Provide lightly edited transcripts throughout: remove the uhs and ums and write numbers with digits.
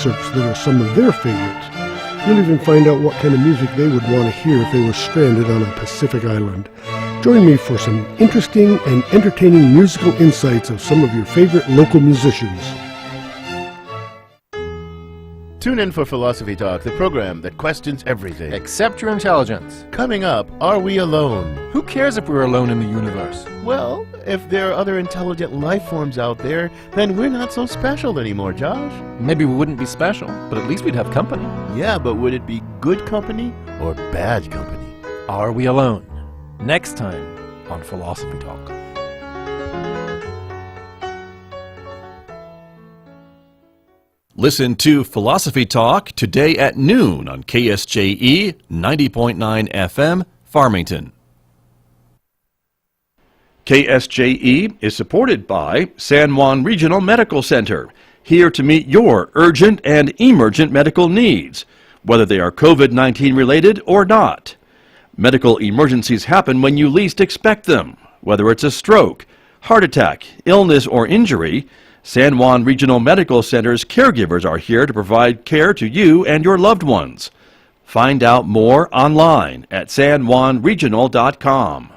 excerpts that are some of their favorites. You'll even find out what kind of music they would want to hear if they were stranded on a Pacific island. Join me for some interesting and entertaining musical insights of some of your favorite local musicians. Tune in for Philosophy Talk, the program that questions everything. Accept your intelligence. Coming up, are we alone? Who cares if we're alone in the universe? Well, if there are other intelligent life forms out there, then we're not so special anymore, Josh. Maybe we wouldn't be special, but at least we'd have company. Yeah, but would it be good company or bad company? Are we alone? Next time on Philosophy Talk. Listen to Philosophy Talk today at noon on KSJE 90.9 FM, Farmington. KSJE is supported by San Juan Regional Medical Center, here to meet your urgent and emergent medical needs, whether they are COVID-19 related or not. Medical emergencies happen when you least expect them, whether it's a stroke, heart attack, illness, or injury. San Juan Regional Medical Center's caregivers are here to provide care to you and your loved ones. Find out more online at sanjuanregional.com.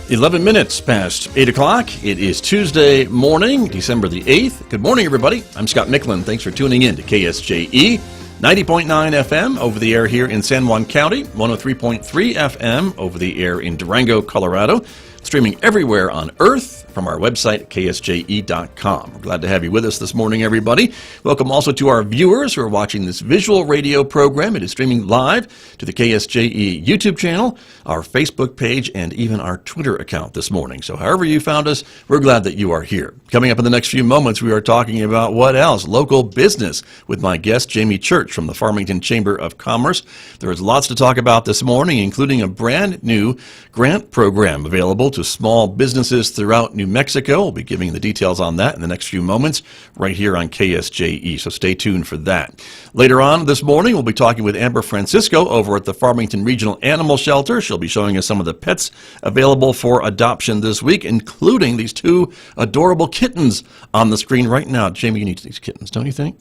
Eleven minutes past 8 o'clock. It is Tuesday morning, December the 8th. Good morning, everybody. I'm Scott Michlin. Thanks for tuning in to KSJE 90.9 FM over the air here in San Juan County, 103.3 FM over the air in Durango, Colorado. Streaming everywhere on Earth from our website, ksje.com. We're glad to have you with us this morning, everybody. Welcome also to our viewers who are watching this visual radio program. It is streaming live to the KSJE YouTube channel, our Facebook page, and even our Twitter account this morning. So however you found us, we're glad that you are here. Coming up in the next few moments, we are talking about what else? Local business with my guest, Jamie Church from the Farmington Chamber of Commerce. There is lots to talk about this morning, including a brand new grant program available to small businesses throughout New Mexico. We'll be giving the details on that in the next few moments right here on KSJE, so stay tuned for that. Later on this morning, we'll be talking with Amber Francisco over at the Farmington Regional Animal Shelter. She'll be showing us some of the pets available for adoption this week, including these two adorable kittens on the screen right now. Jamie, you need these kittens, don't you think?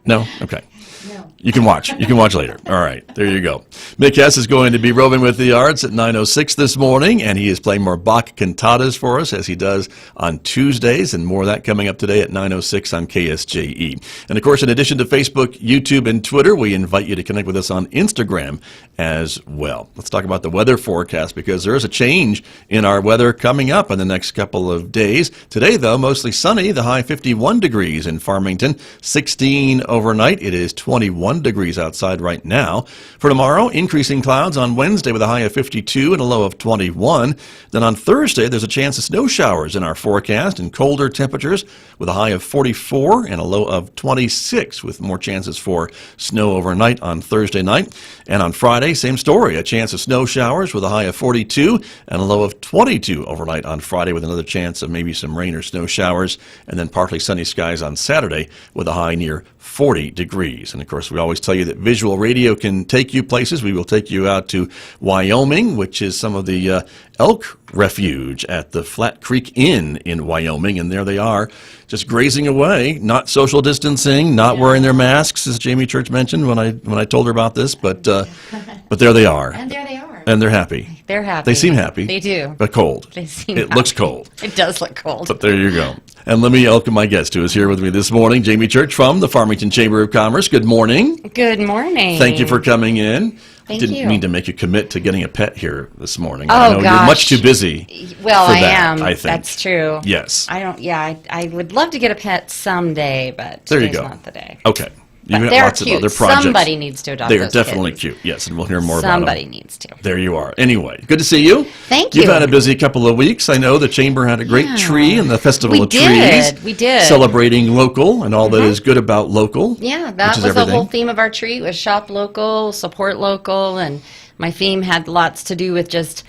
No? Okay. No. You can watch. You can watch later. All right. There you go. Mick Hess is going to be roving with the arts at 9:06 this morning, and he is playing more Bach cantatas for us, as he does on Tuesdays, and more of that coming up today at 9:06 on KSJE. And, of course, in addition to Facebook, YouTube, and Twitter, we invite you to connect with us on Instagram as well. Let's talk about the weather forecast, because there is a change in our weather coming up in the next couple of days. Today, though, mostly sunny, the high 51 degrees in Farmington, 16 overnight. It is 21 degrees outside right now. For tomorrow, increasing clouds on Wednesday with a high of 52 and a low of 21. Then on Thursday, there's a chance of snow showers in our forecast and colder temperatures with a high of 44 and a low of 26, with more chances for snow overnight on Thursday night. And on Friday, same story, a chance of snow showers with a high of 42 and a low of 22 overnight on Friday, with another chance of maybe some rain or snow showers, and then partly sunny skies on Saturday with a high near 40 degrees. And of course, we always tell you that visual radio can take you places. We will take you out to Wyoming, which is some of the elk refuge at the Flat Creek Inn in Wyoming. And there they are, just grazing away, not social distancing, not wearing their masks, as Jamie Church mentioned when I told her about this. But there they are. And there they are. And they're happy. They're happy. They seem happy. They do. But cold. They seem It happy. looks cold. It does look cold. But there you go. And let me welcome my guest who is here with me this morning, Jamie Church from the Farmington Chamber of Commerce. Good morning. Good morning. Thank you for coming in. Thank Didn't you. mean to make you commit to getting a pet here this morning. Oh, I know gosh. you're much too busy. Well, for I that, am. I think. That's true. Yes. I would love to get a pet someday, but There you today's go. not the day. Okay. You've got They're lots cute. of other projects. Somebody needs to adopt They are those definitely kids. cute, yes, and we'll hear more about Somebody them. needs to. There you are. Anyway, good to see you. Thank You've you. had a busy couple of weeks. I know the Chamber had a great tree in the Festival of Trees. We did. Celebrating local and all that is good about local. Yeah, which that is was the everything. whole theme of our tree, was shop local, support local, and my theme had lots to do with just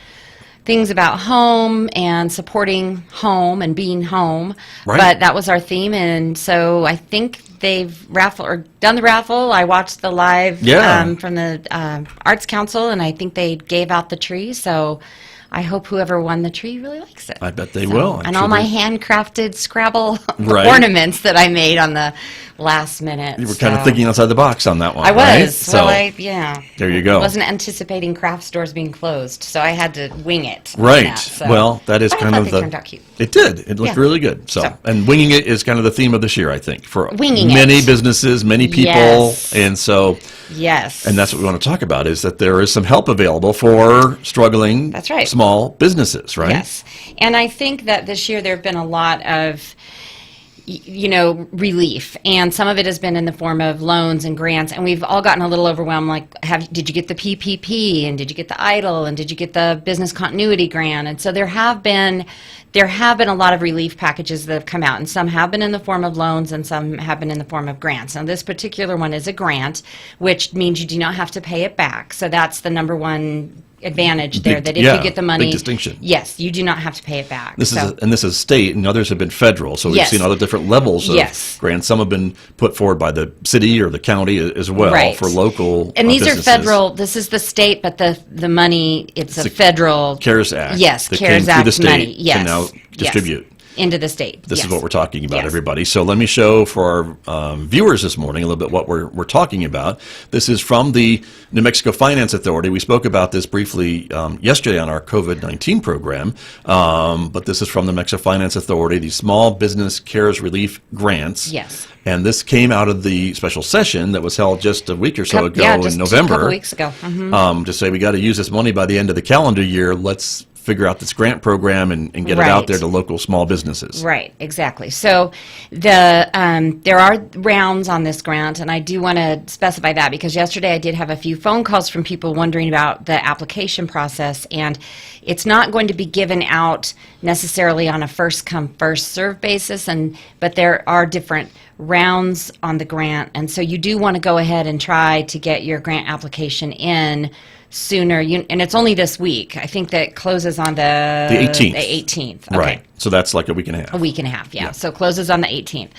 things about home and supporting home and being home. Right. But that was our theme, and so I think they've done the raffle. I watched the live from the Arts Council, and I think they gave out the tree, so I hope whoever won the tree really likes it. I bet they will. I'm And sure all my they- handcrafted Scrabble Right. ornaments that I made on the last minute. You were kind of thinking outside the box on that one, I right? was. So, Yeah. there you go. Wasn't anticipating craft stores being closed, so I had to wing it. on Right. that, so. Well, that is But I kind thought of they turned out cute. It did. It looked Yeah. really good. So, and winging it is kind of the theme of this year, I think, for Winging many it. businesses, many people, Yes. and so, Yes. and that's what we want to talk about is that there is some help available for struggling, That's right. small businesses, right? Yes. And I think that this year there have been a lot of relief, and some of it has been in the form of loans and grants, and we've all gotten a little overwhelmed, like, did you get the PPP, and did you get the EIDL, and did you get the business continuity grant? And so there have been a lot of relief packages that have come out, and some have been in the form of loans and some have been in the form of grants. Now this particular one is a grant, which means you do not have to pay it back. So that's the number one advantage there, that if you get the money, big distinction. yes, you do not have to pay it back. This is state, and others have been federal. So we've Yes. seen other different levels of Yes. grants. Some have been put forward by the city or the county as well Right. for local And these businesses. are federal. This is the state, but the money, it's a the federal CARES Act. Yes, that CARES came through the Act state money. Yes, to now yes. distribute. Into the state. This Yes. is what we're talking about, Yes. everybody. So let me show for our viewers this morning a little bit what we're talking about. This is from the New Mexico Finance Authority. We spoke about this briefly yesterday on our COVID-19 program, but this is from the New Mexico Finance Authority, the Small Business CARES Relief Grants. Yes. And this came out of the special session that was held just a week or so ago Yeah, in just November. a couple weeks ago. Mhm. To say we got to use this money by the end of the calendar year. Let's figure out this grant program and get it out Right. there to local small businesses. Right, exactly. So there are rounds on this grant, and I do want to specify that because yesterday I did have a few phone calls from people wondering about the application process, and it's not going to be given out necessarily on a first come first serve basis, but there are different rounds on the grant, and so you do want to go ahead and try to get your grant application in sooner. And it's only this week. I think that closes on the 18th. The 18th. Okay. Right. So that's like a week and a half. A week and a half, yeah. So closes on the 18th.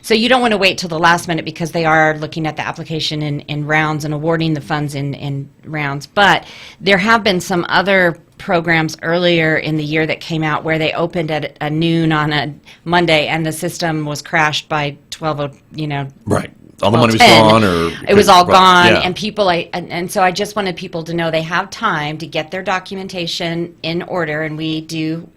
So you don't want to wait till the last minute because they are looking at the application in rounds and awarding the funds in rounds. But there have been some other programs earlier in the year that came out where they opened at noon on a Monday and the system was crashed by 12, Right. All the money was 10. gone, or it was all right, gone, yeah. and people, and so I just wanted people to know they have time to get their documentation in order, and we do.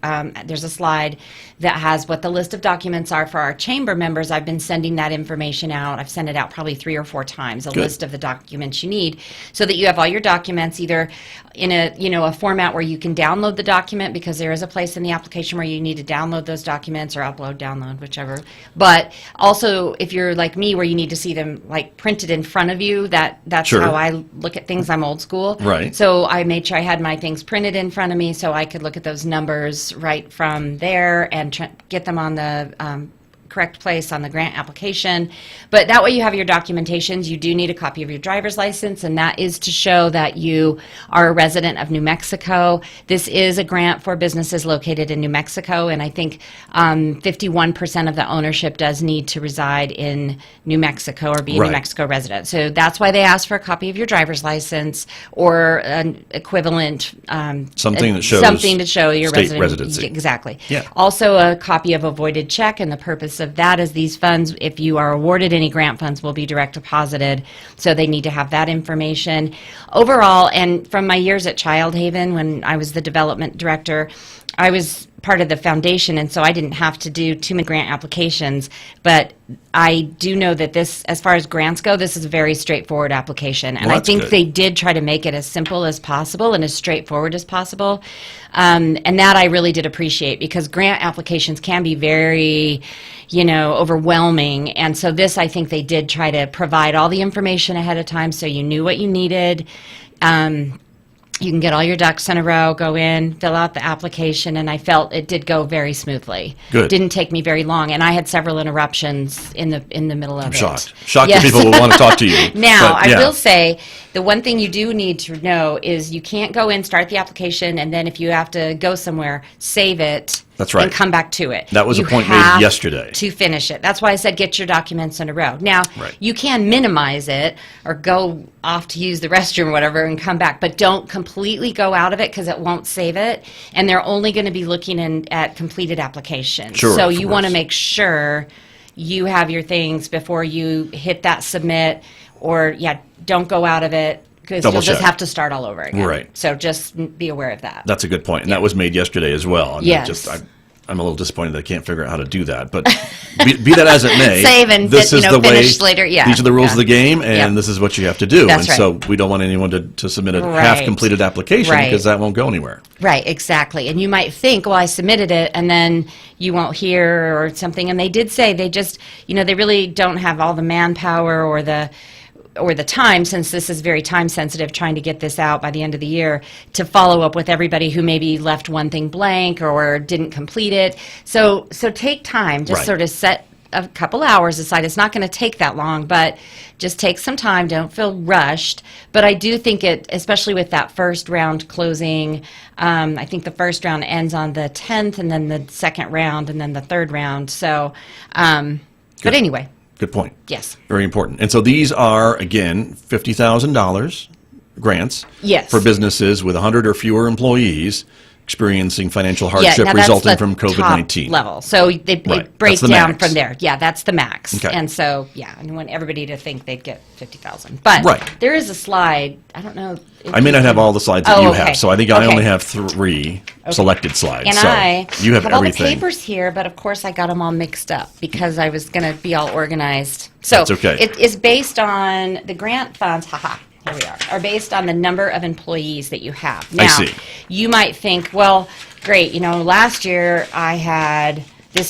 There's a slide that has what the list of documents are for our chamber members. I've been sending that information out. I've sent it out probably 3 or 4 times. A Good. list of the documents you need, so that you have all your documents either in a format where you can download the document, because there is a place in the application where you need to download those documents or upload, download, whichever. But also, if you're like me, where you need to see them like printed in front of you, that's Sure. how I look at things. I'm old school. Right. So I made sure I had my things printed in front of me so I could look at those numbers right from there and get them on the correct place on the grant application. But that way you have your documentations. You do need a copy of your driver's license, and that is to show that you are a resident of New Mexico. This is a grant for businesses located in New Mexico, and I think 51% of the ownership does need to reside in New Mexico or be a Right. New Mexico resident. So that's why they ask for a copy of your driver's license or an equivalent Something that shows something to show your state residency. Exactly. Yeah. Also, a copy of a voided check, and the purpose of that is these funds, if you are awarded any grant funds, will be direct deposited. So they need to have that information. Overall, and from my years at Child Haven, when I was the development director, I was part of the foundation, and so I didn't have to do too many grant applications. But I do know that this, as far as grants go, this is a very straightforward application. And Well, I that's think good. they did try to make it as simple as possible and as straightforward as possible. And that I really did appreciate, because grant applications can be very, overwhelming. And so this, I think they did try to provide all the information ahead of time so you knew what you needed. You can get all your ducks in a row, go in, fill out the application, and I felt it did go very smoothly. Good. Didn't take me very long, and I had several interruptions in the middle of it. Shocked Yes. that people will want to talk to you. Now, But, yeah. I will say, the one thing you do need to know is you can't go in, start the application, and then if you have to go somewhere, save it. That's right. And come back to it. That was a You point made have yesterday. to finish it. That's why I said get your documents in a row. Now, Right. you can minimize it or go off to use the restroom or whatever and come back, but don't completely go out of it, because it won't save it. And they're only going to be looking at completed applications. Sure, So of you want to course. make sure you have your things before you hit that submit, or don't go out of it, because Double you'll just check. have to start all over again. Right. So just be aware of that. That's a good point, and that was made yesterday as well. And Yes. I'm a little disappointed that I can't figure out how to do that, but be that as it may, Save and this is the way. finish later. Yeah. These are the rules of the game, and Yeah. this is what you have to do. That's and so we don't want anyone to submit a Right. half-completed application, Right. because that won't go anywhere. Right, exactly. And you might think, well, I submitted it, and then you won't hear or something. And they did say they just, they really don't have all the manpower or the time, since this is very time sensitive, trying to get this out by the end of the year, to follow up with everybody who maybe left one thing blank or didn't complete it. So take time, just Right. sort of set a couple hours aside. It's not going to take that long, but just take some time. Don't feel rushed. But I do think it, especially with that first round closing, I think the first round ends on the 10th, and then the second round, and then the third round. So, but anyway, Good point. yes. Very important. And so these are, again, $50,000 grants Yes. for businesses with 100 or fewer employees experiencing financial Yeah, hardship now that's resulting the from top COVID-19. level. So Right. it That's breaks the down max. from there. Yeah, that's the max. Okay. And so, I want everybody to think they'd get 50,000. But Right. there is a slide. I don't know. if I may you not have can- all the slides that Oh, you okay. have, so I think I Okay. only have 3 selected slides. And so I you have all the everything. papers here, but of course I got them all mixed up because I was going to be all organized. So That's okay. it is based on the grant funds. Here we are based on the number of employees that you have. Now, I see. you might think, well, great. This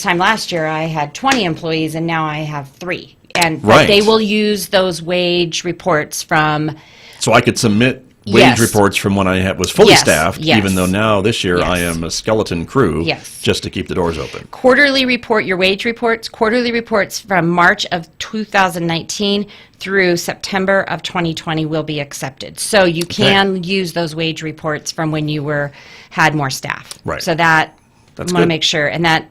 time last year I had 20 employees, and now I have 3. And but Right. they will use those wage reports from. So I could submit wage Yes. reports from when I was fully Yes, staffed, yes. even though now this year I Yes. am a skeleton crew, Yes. just to keep the doors open. Quarterly report, your wage reports, quarterly reports from March of 2019 through September of 2020 will be accepted. So you can use those wage reports from when you had more staff. Right. So that, That's I want to good. make sure, and that,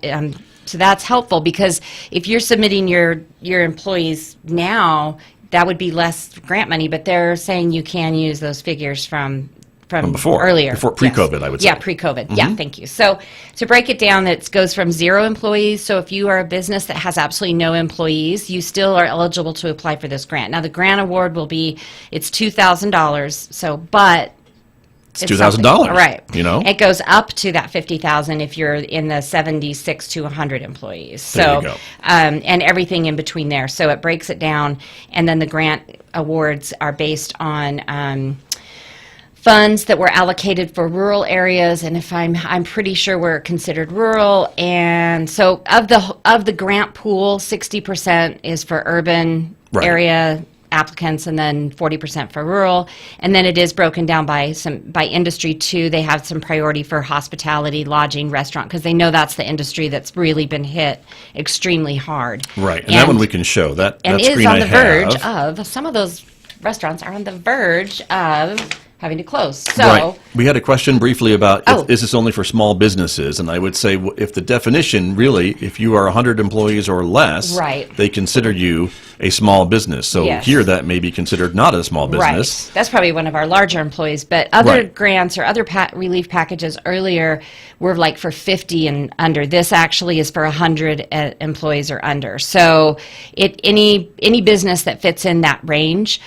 so that's helpful, because if you're submitting your employees now, that would be less grant money, but they're saying you can use those figures from before, earlier. before pre-COVID, I would say. Yeah, pre-COVID. Yeah, thank you. So to break it down, it goes from 0 employees. So if you are a business that has absolutely no employees, you still are eligible to apply for this grant. Now the grant award it's $2,000. So, but It's $2,000. right? You know? it goes up to that 50,000 if you're in the 76 to 100 employees. There you So, go. and everything in between there. So it breaks it down, and then the grant awards are based on. Funds that were allocated for rural areas, and if I'm pretty sure we're considered rural, and so of the grant pool, 60% is for urban Right. area applicants, and then 40% for rural, and then it is broken down by industry too. They have some priority for hospitality, lodging, restaurant, because they know that's the industry that's really been hit extremely hard. Right, and that one we can show. That And that is screen on I the verge have. of, some of those restaurants are on the verge of having to close. So, Right. We had a question briefly about Oh. is this only for small businesses? And I would say if the definition really, if you are 100 employees or less, Right. they consider you a small business. So Yes. here that may be considered not a small business. right. That's probably one of our larger employees. But other Right. grants or other relief packages earlier were like for 50 and under. This actually is for 100 employees or under. So any business that fits in that range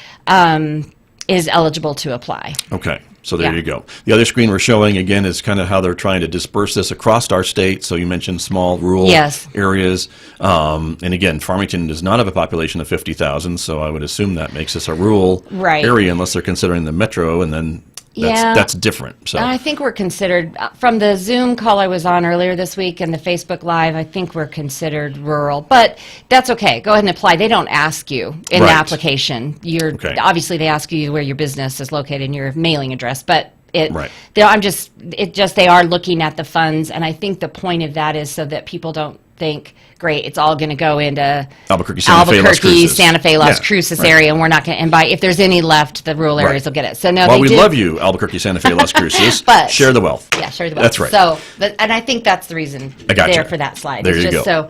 is eligible to apply. Okay. So there Yeah. you go. The other screen we're showing, again, is kind of how they're trying to disperse this across our state. So you mentioned small rural Yes. areas. And again, Farmington does not have a population of 50,000, so I would assume that makes us a rural Right. area unless they're considering the metro, and then that's different. So I think we're considered, from the Zoom call I was on earlier this week and the Facebook Live, I think we're considered rural. But that's okay. Go ahead and apply. They don't ask you in the Right. application. Okay. Obviously, they ask you where your business is located and your mailing address. But Right. they are looking at the funds. And I think the point of that is so that people don't think, great, it's all going to go into Albuquerque, Santa Fe, Las Cruces. Santa Fe, Las Yeah, Cruces right. area, and we're not going to, and if there's any left, the rural areas will get it. So no, While they we did- love you, Albuquerque, Santa Fe, Las Cruces, But- share the wealth. Yeah, share the wealth. That's right. So, and I think that's the reason I gotcha. there for that slide. There It's you just go. So,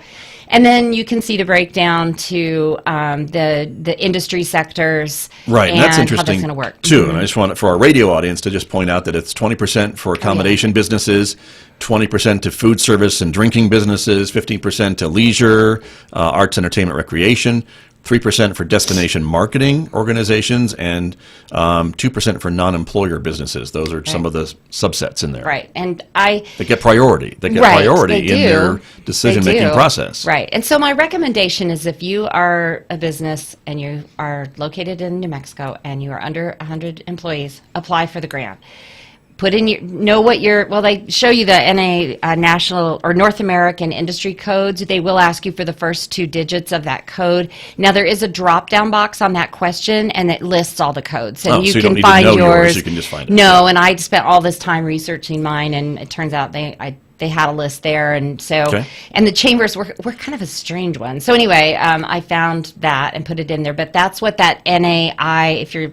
and then you can see the breakdown to the industry sectors. Right, and that's how interesting that's going to work. too. And I just want for our radio audience to just point out that it's 20% for accommodation businesses, 20% to food service and drinking businesses, 15% to leisure, arts, entertainment, recreation, 3% for destination marketing organizations, and 2% for non-employer businesses. Those are some of the subsets in there. Right, and They get priority. They get Right, priority they in do. their decision-making They do. process. Right. And so my recommendation is if you are a business and you are located in New Mexico and you are under 100 employees, apply for the grant. Put in they show you the NA national or North American industry codes. They will ask you for the first 2 digits of that code. Now there is a drop down box on that question and it lists all the codes. And Oh, you so you can don't need to find know yours. yours, you can just find it. No, and I spent all this time researching mine and it turns out they had a list there, and so Okay. and the chambers were kind of a strange one. So anyway, I found that and put it in there. But that's what that NAI, if you're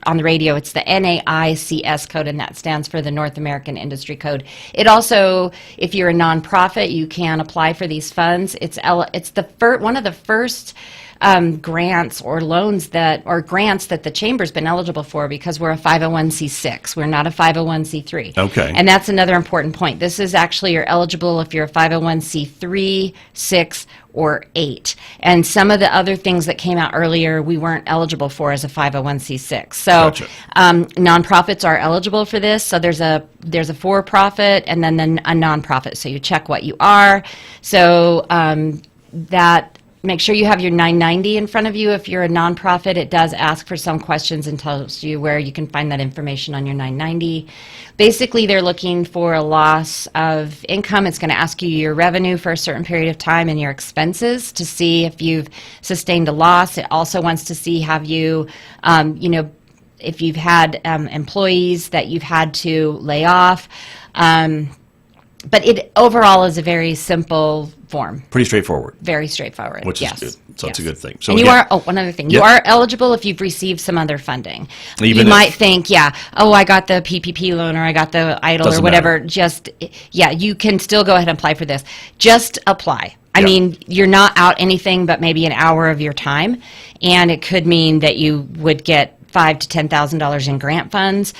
on the radio, it's the NAICS code, and that stands for the North American Industry Code. It also, if you're a nonprofit, you can apply for these funds. It's one of the first grants or grants that the chamber's been eligible for because we're a 501c6. We're not a 501c3. Okay. And that's another important point. This is actually, you're eligible if you're a 501c3, 6, or 8. And some of the other things that came out earlier, we weren't eligible for as a 501c6. So Gotcha. nonprofits are eligible for this. So there's a for-profit and then a nonprofit. So you check what you are. So make sure you have your 990 in front of you. If you're a nonprofit, it does ask for some questions and tells you where you can find that information on your 990. Basically, they're looking for a loss of income. It's going to ask you your revenue for a certain period of time and your expenses to see if you've sustained a loss. It also wants to see have you, if you've had employees that you've had to lay off. But it overall is a very simple form. Pretty straightforward. Very straightforward. Which is yes. good. So it's a Yes. good thing. So and again- one other thing. Yep. You are eligible if you've received some other funding. Even you if- might think, I got the PPP loan or I got the EIDL Doesn't or whatever. matter. You can still go ahead and apply for this. Just apply. I Yep. mean, you're not out anything but maybe an hour of your time, and it could mean that you would get $5,000 to $10,000 in grant funds.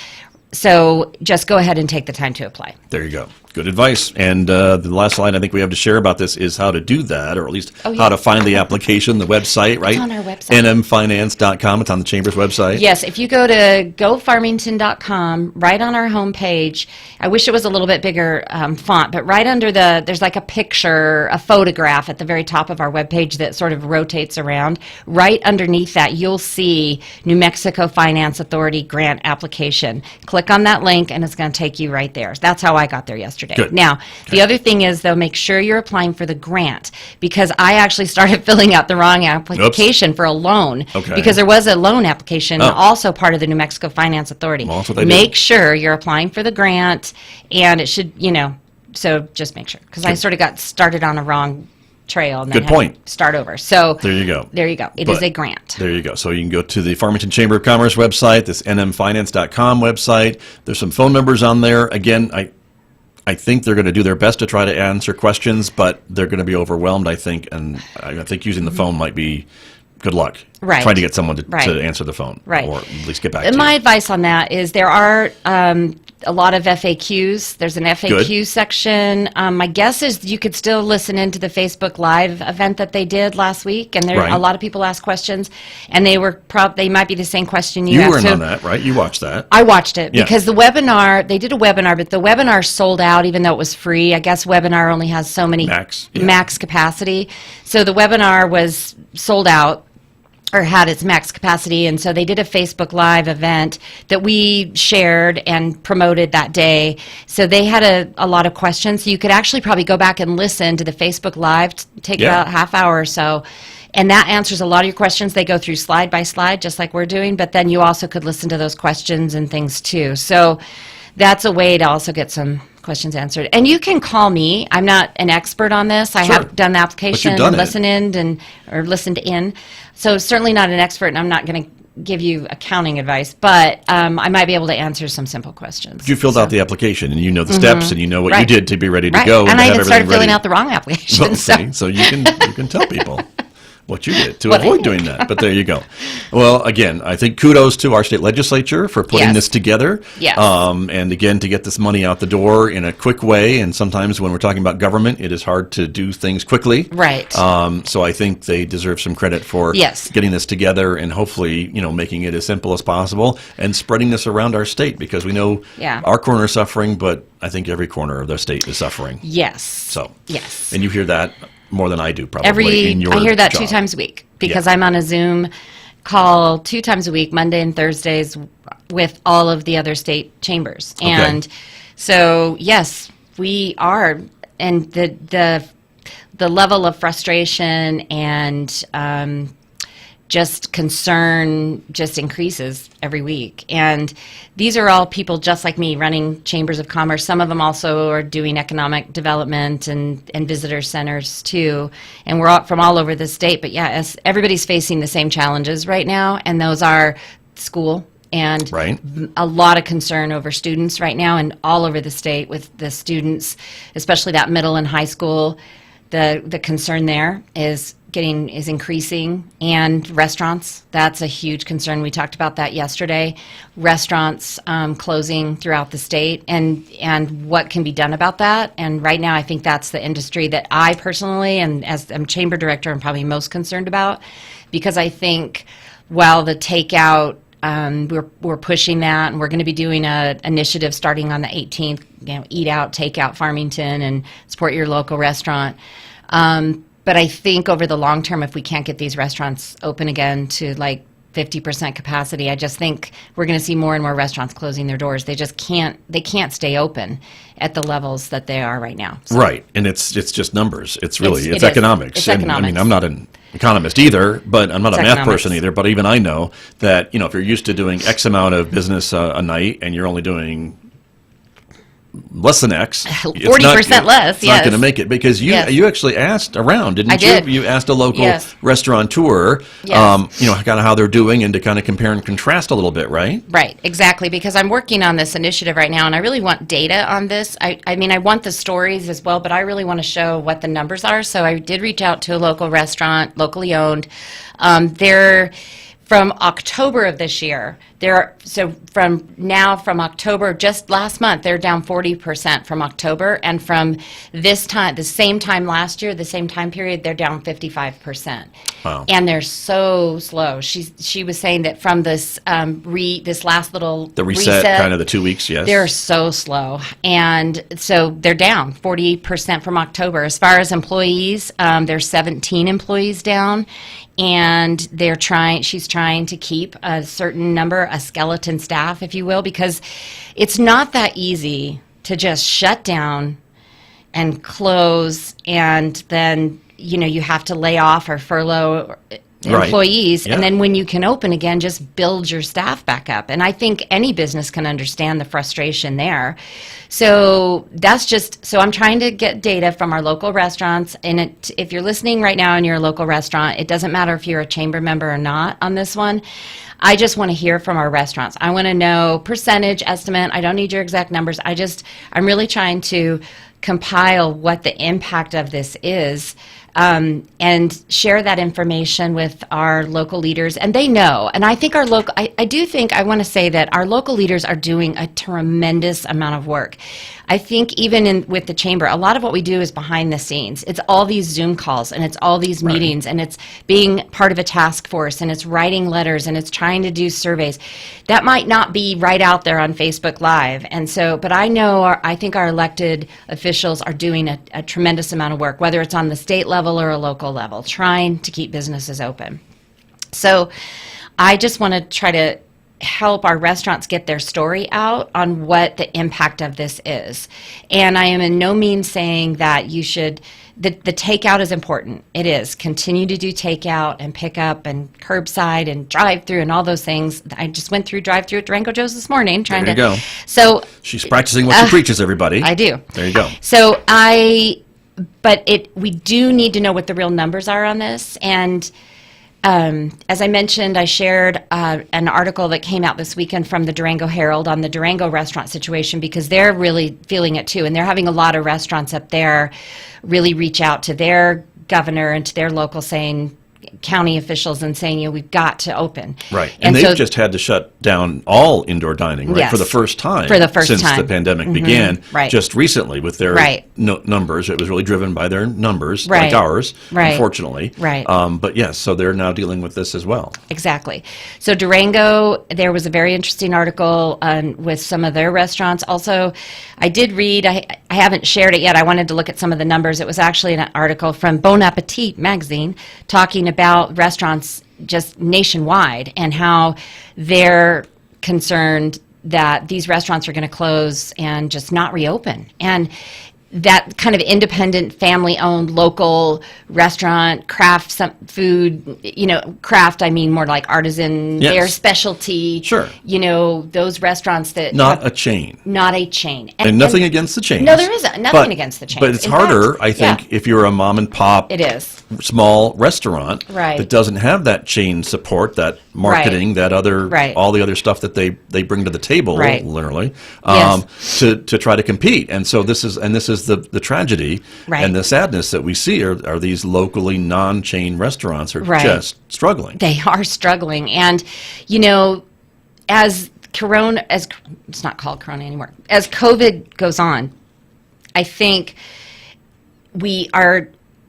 So just go ahead and take the time to apply. There you go. Good advice. And the last line I think we have to share about this is how to do that, or at least how to find the application, the website, right? on our website. nmfinance.com. It's on the Chamber's website. Yes, if you go to gofarmington.com, right on our homepage, I wish it was a little bit bigger font, but right under there's like a picture, a photograph at the very top of our webpage that sort of rotates around. Right underneath that, you'll see New Mexico Finance Authority grant application. Click on that link and it's going to take you right there. That's how I got there yesterday. Good. Now, the other thing is, though, make sure you're applying for the grant, because I actually started filling out the wrong application for a loan. Okay. Because there was a loan application Oh. also part of the New Mexico Finance Authority. Well, that's what they do. Make sure you're applying for the grant, and it should, so just make sure. Because I sort of got started on a wrong trail and then Good had to point. start over. So There you go. there you go. It is But a grant. There you go. So you can go to the Farmington Chamber of Commerce website, this nmfinance.com website. There's some phone numbers on there. Again, I think they're going to do their best to try to answer questions, but they're going to be overwhelmed, I think. And I think using the phone might be good luck. Right. trying to get someone to Right. answer the phone, Right. or at least get back to My you. advice on that is there are a lot of FAQs. There's an FAQ section. My guess is you could still listen into the Facebook Live event that they did last week, and there Right. a lot of people asked questions, and they might be the same question you You asked. weren't So on that, right? You watched that. I watched it Yeah. because they did a webinar, but the webinar sold out even though it was free. I guess webinar only has so many Max, yeah. max capacity. So the webinar was sold out, or had its max capacity, and so they did a Facebook Live event that we shared and promoted that day. So they had a lot of questions. So you could actually probably go back and listen to the Facebook Live, take Yeah. about a half hour or so, and that answers a lot of your questions. They go through slide by slide, just like we're doing, but then you also could listen to those questions and things too. So that's a way to also get some questions answered. And you can call me. I'm not an expert on this. I Sure. have done the application done and it. listened in. So certainly not an expert, and I'm not going to give you accounting advice, but I might be able to answer some simple questions. You filled out the application, and you know the steps, and you know what you Right. did to be ready to Right. go. And to I have even started everything filling ready. out the wrong application. Well, so. see, so you can tell people what you did to What I avoid did. doing that. But there you go. Well, again, I think kudos to our state legislature for putting Yes. this together. Yes. And again, to get this money out the door in a quick way. And sometimes when we're talking about government, it is hard to do things quickly. Right. So I think they deserve some credit for Yes. getting this together and hopefully, making it as simple as possible and spreading this around our state, because we know Yeah. our corner is suffering, but I think every corner of the state is suffering. Yes. So, Yes. and you hear that more than I do, probably. in your I hear that 2 job. times a week because Yeah. I'm on a Zoom call 2 times a week, Monday and Thursdays, with all of the other state chambers. Okay. And so, yes, we are, and the level of frustration and just concern just increases every week. And these are all people just like me running chambers of commerce. Some of them also are doing economic development and visitor centers too. And we're all from all over the state. But yeah, everybody's facing the same challenges right now. And those are school and Right. a lot of concern over students right now and all over the state with the students, especially that middle and high school. The concern there is increasing, and restaurants, that's a huge concern. We talked about that yesterday. Restaurants closing throughout the state, and what can be done about that. And right now I think that's the industry that I personally, and as I'm chamber director, I'm probably most concerned about, because I think while the takeout, we're pushing that, and we're going to be doing a initiative starting on the 18th, eat out, take out Farmington, and support your local restaurant. But I think over the long term, if we can't get these restaurants open again to like 50% capacity, I just think we're going to see more and more restaurants closing their doors. They just can't stay open at the levels that they are right now. So. Right, and it's just numbers. It's really It is. economics. It's And, I economics. mean, I'm not an economist either, but I'm not It's a math economics. person either. But even I know that if you're used to doing X amount of business a night and you're only doing less than X, 40% less, It's not yes. going to make it, because you Yes. you actually asked around, didn't I you? did. You asked a local Yes. restaurateur, Yes. kind of how they're doing, and to kind of compare and contrast a little bit, right? Right, exactly, because I'm working on this initiative right now, and I really want data on this. I mean, I want the stories as well, but I really want to show what the numbers are. So I did reach out to a local restaurant, locally owned. They're from October of this year. From October, just last month, they're down 40% from October, and from this time, the same time last year, the same time period, they're down 55%. Wow. And they're so slow. She was saying that from this this last little The reset, kind of the 2 weeks, yes. they're so slow, and so they're down 40% from October. As far as employees, there's 17 employees down, and she's trying to keep a certain number, a skeleton staff, if you will, because it's not that easy to just shut down and close, and then you have to lay off or furlough Right. employees, Yeah. and then when you can open again, just build your staff back up. And I think any business can understand the frustration there. So I'm trying to get data from our local restaurants. And if you're listening right now and you're a local restaurant, it doesn't matter if you're a chamber member or not on this one. I just want to hear from our restaurants. I want to know percentage estimate. I don't need your exact numbers. I'm really trying to compile what the impact of this is and share that information with our local leaders. And they know. And I think I want to say that our local leaders are doing a tremendous amount of work. I think even with the chamber, a lot of what we do is behind the scenes. It's all these Zoom calls, and it's all these meetings, and it's being part of a task force, and it's writing letters, and it's trying to do surveys. That might not be right out there on Facebook Live. And so, but I think our elected officials are doing a tremendous amount of work, whether it's on the state level or a local level, trying to keep businesses open. So I just want to try to help our restaurants get their story out on what the impact of this is. And I am in no means saying that you should, the takeout is important. It is. Continue to do takeout and pick up and curbside and drive-through and all those things. I just went through drive-through at Durango Joe's this morning trying there you to. Go. So she's practicing what she preaches, everybody. I do. There you go. So we do need to know what the real numbers are on this. And as I mentioned, I shared an article that came out this weekend from the Durango Herald on the Durango restaurant situation, because they're really feeling it too. And they're having a lot of restaurants up there really reach out to their governor and to their local county officials and saying, we've got to open. Right. And they've just had to shut down all indoor dining, right? Yes. For the first time. Since the pandemic began. Right. Just recently with their numbers. It was really driven by their numbers, like ours, unfortunately. Right. But yes, so they're now dealing with this as well. Exactly. So Durango, there was a very interesting article with some of their restaurants. Also, I did read, I haven't shared it yet. I wanted to look at some of the numbers. It was actually an article from Bon Appetit magazine talking about restaurants just nationwide and how they're concerned that these restaurants are going to close and just not reopen. And that kind of independent, family-owned, local restaurant, craft food, craft, I mean more like artisan, their specialty. Sure. Those restaurants that... Not a chain. Not a chain. And nothing against the chains. No, there isn't. Nothing against the chains. But it's harder, I think, if you're a mom and pop... It is. Small restaurant Right. that doesn't have that chain support, that marketing, that other, all the other stuff that they bring to the table, literally, to try to compete. And so this is the tragedy and the sadness that we see are these locally non-chain restaurants are just struggling. They are struggling. And, as it's not called Corona anymore, as COVID goes on, I think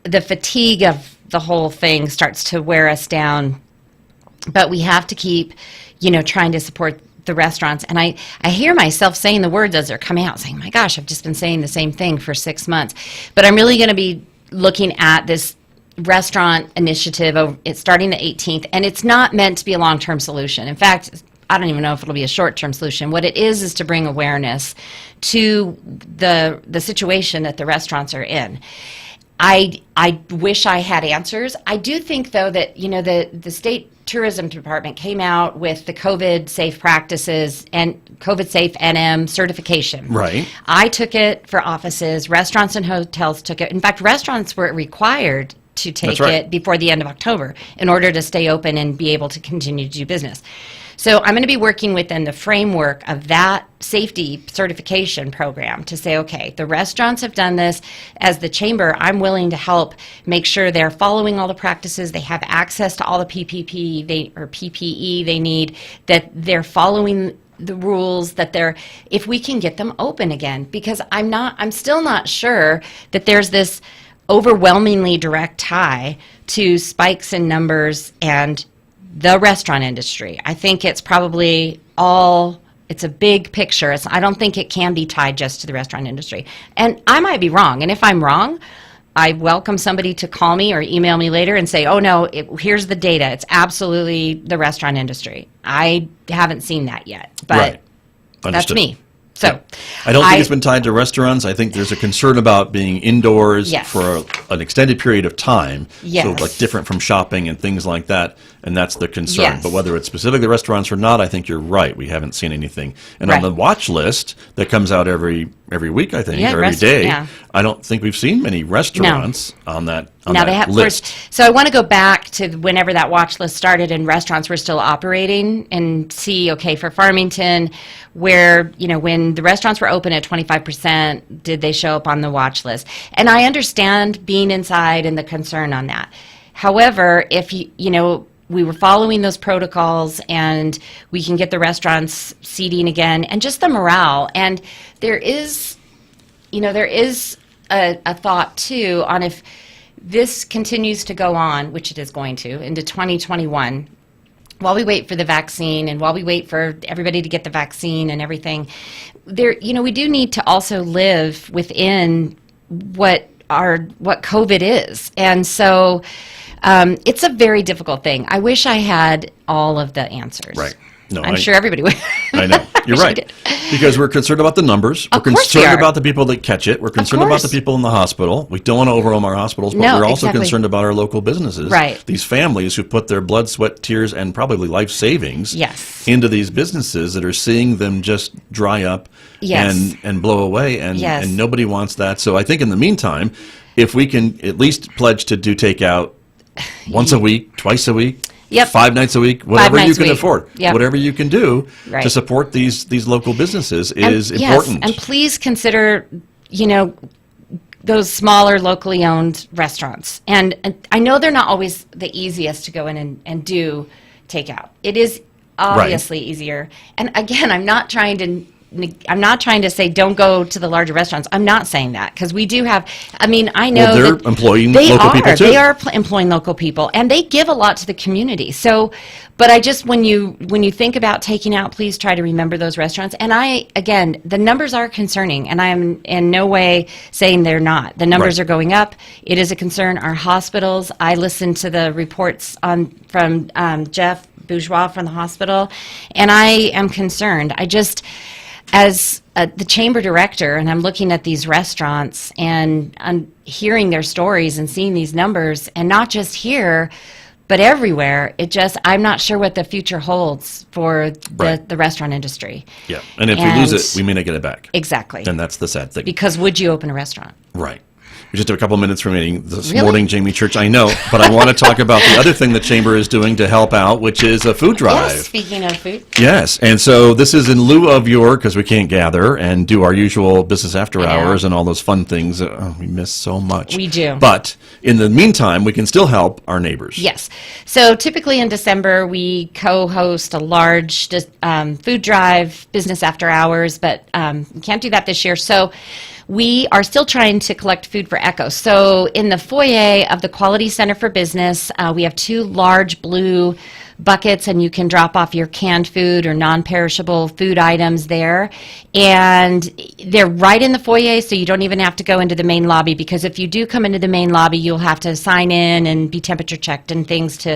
the fatigue of the whole thing starts to wear us down, but we have to keep, trying to support the restaurants. And I hear myself saying the words as they're coming out, saying, my gosh, I've just been saying the same thing for 6 months. But I'm really going to be looking at this restaurant initiative. It's starting the 18th, and it's not meant to be a long-term solution. In fact, I don't even know if it'll be a short-term solution. What it is to bring awareness to the situation that the restaurants are in. I wish I had answers. I do think, though, that the state tourism department came out with the COVID safe practices and COVID safe NM certification. Right. I took it for offices. Restaurants and hotels took it. In fact, restaurants were required to take it before the end of October in order to stay open and be able to continue to do business. So I'm going to be working within the framework of that safety certification program to say, okay, the restaurants have done this. As the chamber, I'm willing to help make sure they're following all the practices, they have access to all the PPE they need, that they're following the rules, that if we can get them open again, because I'm still not sure that there's this overwhelmingly direct tie to spikes in numbers and the restaurant industry. I think it's probably it's a big picture. I don't think it can be tied just to the restaurant industry. And I might be wrong. And if I'm wrong, I welcome somebody to call me or email me later and say, oh no, here's the data. It's absolutely the restaurant industry. I haven't seen that yet, but that's me. So I don't think it's been tied to restaurants. I think there's a concern about being indoors for an extended period of time. Yes. So like different from shopping and things like that. And that's the concern. Yes. But whether it's specifically restaurants or not, I think you're right. We haven't seen anything. And Right. on the watch list that comes out every week, I think, Yeah, or every day, yeah. I don't think we've seen many restaurants on that list. So I want to go back to whenever that watch list started and restaurants were still operating and see, okay, for Farmington, where, when the restaurants were open at 25%, did they show up on the watch list? And I understand being inside and the concern on that. However, if we were following those protocols and we can get the restaurants seating again and just the morale. And there is a thought too on if this continues to go on, which it is going to, into 2021, while we wait for the vaccine and while we wait for everybody to get the vaccine and everything, we do need to also live within what COVID is. And so it's a very difficult thing. I wish I had all of the answers. Right. No, I'm sure everybody would. I know. You're Wish I right. did. Because we're concerned about the numbers. We're Of course we concerned are. about the people that catch it. We're concerned about the course. people in the hospital. We don't want to overwhelm our hospitals, but No, we're also exactly. concerned about our local businesses. Right. These families who put their blood, sweat, tears, and probably life savings Yes. into these businesses that are seeing them just dry up Yes. and blow away, and Yes. nobody wants that. So I think in the meantime, if we can at least pledge to do takeout once a week, twice a week, Yep. 5 nights a week, whatever you nights a can week. afford, Yep. whatever you can do Right. to support these local businesses is Yes, important. and please consider, those smaller locally owned restaurants. And I know they're not always the easiest to go in and do takeout. It is obviously easier. And again, I'm not trying to say don't go to the larger restaurants. I'm not saying that because we do have. I know Well, they're that employing they local are. people, too. They are employing local people, and they give a lot to the community. So, but I just when you think about taking out, please try to remember those restaurants. And again, the numbers are concerning, and I am in no way saying they're not. The numbers Right. are going up. It is a concern. Our hospitals. I listened to the reports from Jeff Bourgeois from the hospital, and I am concerned. As the chamber director, and I'm looking at these restaurants and I'm hearing their stories and seeing these numbers, and not just here, but everywhere, I'm not sure what the future holds for Right. the restaurant industry. Yeah, and if we lose it, we may not get it back. Exactly. And that's the sad thing. Because would you open a restaurant? Right. We just have a couple minutes remaining this Really? morning, Jamie Church. I know, but I want to talk about the other thing the Chamber is doing to help out, which is a food drive. Yes, speaking of food. Yes, and so this is in lieu of because we can't gather and do our usual business after hours and all those fun things that we miss so much. We do. But in the meantime, we can still help our neighbors. Yes. So typically in December, we co-host a large food drive, business after hours, but we can't do that this year. So we are still trying to collect food for Echo. So in the foyer of the Quality Center for Business, we have 2 large blue buckets, and you can drop off your canned food or non-perishable food items there. And they're right in the foyer, so you don't even have to go into the main lobby, because if you do come into the main lobby, you'll have to sign in and be temperature checked and things to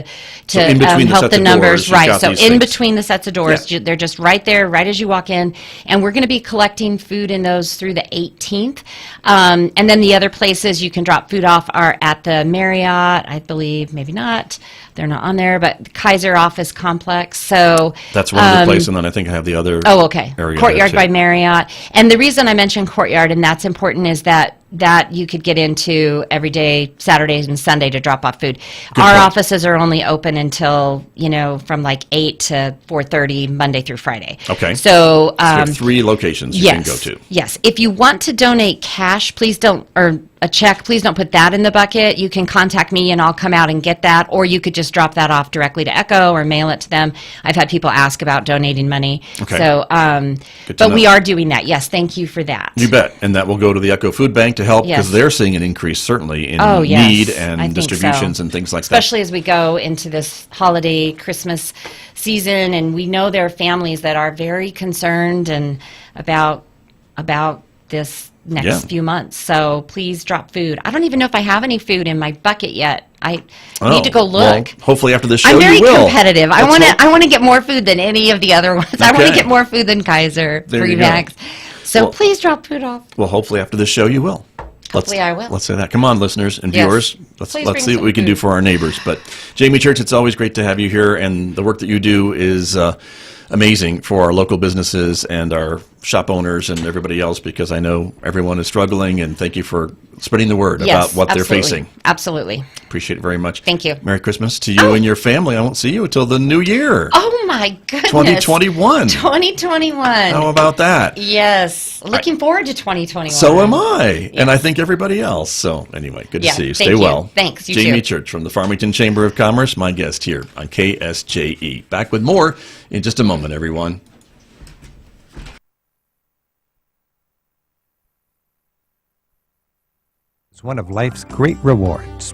in between the help sets the of numbers. doors, you've Right, got so these in things. between the sets of doors, Yeah. they're just right there, right as you walk in. And we're going to be collecting food in those through the 18th. And then the other places you can drop food off are at the Marriott, I believe, maybe not. They're not on there, but Kaiser Office Complex. So That's one of the places, and then I think I have the other oh, okay. area Courtyard there, by too. Marriott. And the reason I mentioned Courtyard, and that's important, is that you could get into every day, Saturday and Sunday, to drop off food. Our point. offices are only open until, from like 8 to 4:30, Monday through Friday. Okay. So, So you have 3 locations you can go to. Yes. If you want to donate cash, please don't, or a check, please don't put that in the bucket. You can contact me and I'll come out and get that, or you could just drop that off directly to Echo or mail it to them. I've had people ask about donating money. Okay. So, Good to but we know. are doing that. Yes. Thank you for that. You bet. And that will go to the Echo Food Bank to help, because Yes. they're seeing an increase certainly in Oh, yes. need I and think distributions so. and things like Especially as we go into this holiday Christmas season, and we know there are families that are very concerned and about this next Yeah. few months. So please drop food. I don't even know if I have any food in my bucket yet. I that. need to go look. Well, hopefully after this show I'm very you will. competitive. I Let's hope. want to get more food than any of the other ones. I want Okay. to get more food than Kaiser, There you Remax. go. So Well- please drop food off. Well, hopefully after this show you will. Hopefully I will. Let's say that. Come on, listeners and Yes. viewers. Let's Please see bring what some we can do food. for our neighbors. But Jamie Church, it's always great to have you here, and the work that you do is amazing for our local businesses and our shop owners and everybody else, because I know everyone is struggling, and thank you for spreading the word Yes, about what they're absolutely. facing. Absolutely. Appreciate it very much. Thank you. Merry Christmas to you and your family. I won't see you until the new year. Oh my goodness. 2021. 2021. How about that? Yes. Looking forward to 2021. So am I, and I think everybody else. So anyway, good to Yeah, see you. thank Stay you. well. Thanks, you Jamie too. Church from the Farmington Chamber of Commerce, my guest here on KSJE. Back with more in just a moment, everyone. It's one of life's great rewards.